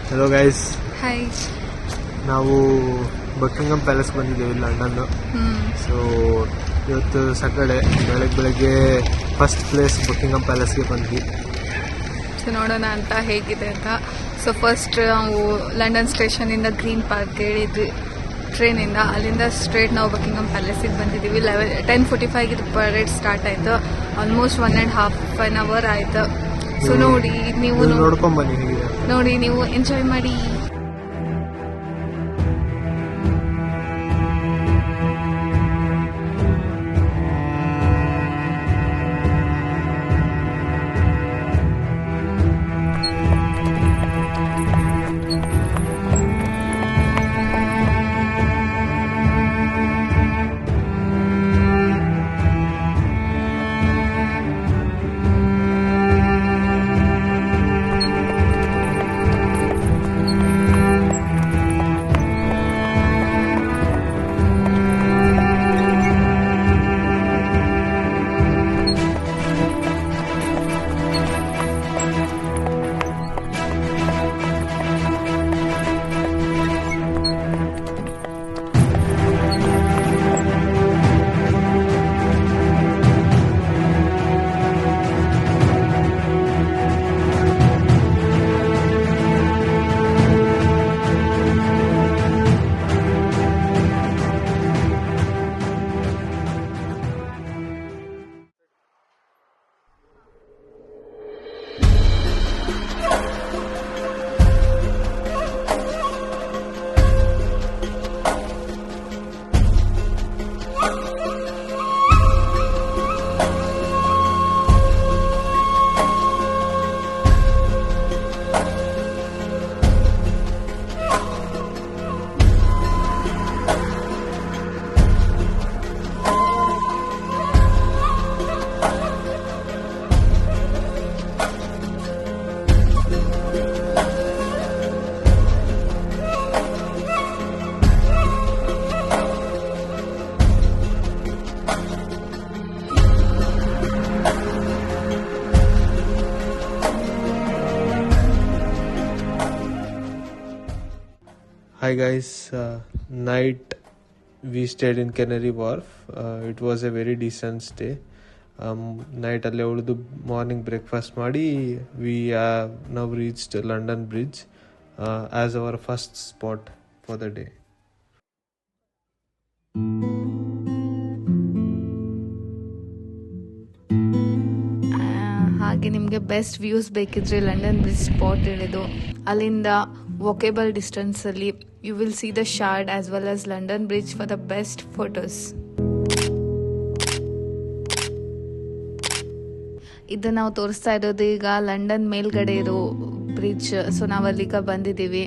Hello guys, hi. ನಾವು ಬಕಿಂಗಮ್ palace ಬಂದಿದ್ದೇವೆ London. So ಇವತ್ತು ಸ್ಯಾಟರ್ಡೆ, ಬೆಳಗ್ಗೆ ಫಸ್ಟ್ ಪ್ಲೇಸ್ ಬಕಿಂಗಮ್ ಪ್ಯಾಲೇಸ್ಗೆ ಬಂದ್ವಿ. ಸೊ ನೋಡೋಣ ಅಂತ ಹೇಗಿದೆ ಅಂತ. ಸೊ ಫಸ್ಟ್ ನಾವು ಲಂಡನ್ ಸ್ಟೇಷನಿಂದ ಗ್ರೀನ್ ಪಾರ್ಕ್ ಹೇಳಿದ್ವಿ ಟ್ರೈನಿಂದ. ಅಲ್ಲಿಂದ ಸ್ಟ್ರೇಟ್ ನಾವು ಬಕಿಂಗಮ್ ಪ್ಯಾಲೇಸಿಗೆ ಬಂದಿದ್ದೀವಿ. 10:45 ಇದು ಪರೇಡ್ ಸ್ಟಾರ್ಟ್ ಆಯಿತು. ಆಲ್ಮೋಸ್ಟ್ 1.5 hour ಆಯಿತು. ಸೊ ನೋಡಿ, ನೀವು ನೋಡ್ಕೊಂಬನ್ನಿ ಹೇಗಿದೆ. ನೋಡಿ, ನೀವು ಎಂಜಾಯ್ ಮಾಡಿ. Hi guys, night we stayed in Canary Wharf. It was a very decent stay. Night ಅಲ್ಲೇ ಉಳಿದು ಮಾರ್ನಿಂಗ್ ಬ್ರೇಕ್ಫಾಸ್ಟ್ ಮಾಡಿ we have now reached London Bridge as our first spot for the day. ಹಾಗೆ ನಿಮಗೆ best views ಬೇಕಿದ್ರೆ London Bridge spot ಹೇಳಿದ್ದು. ಅಲ್ಲಿಂದ walkable ಡಿಸ್ಟೆನ್ಸಲ್ಲಿ you will see the Shard as well as London Bridge for the best photos. ಇದು ನಾವು ತೋರಿಸ್ತಾ ಇರೋದು ಈಗ ಲಂಡನ್ ಮೇಲ್ಗಡೆ ಇರೋ ಬ್ರಿಡ್ಜ್. ಸೊ ನಾವು ಅಲ್ಲಿಗ ಬಂದಿದ್ದೀವಿ.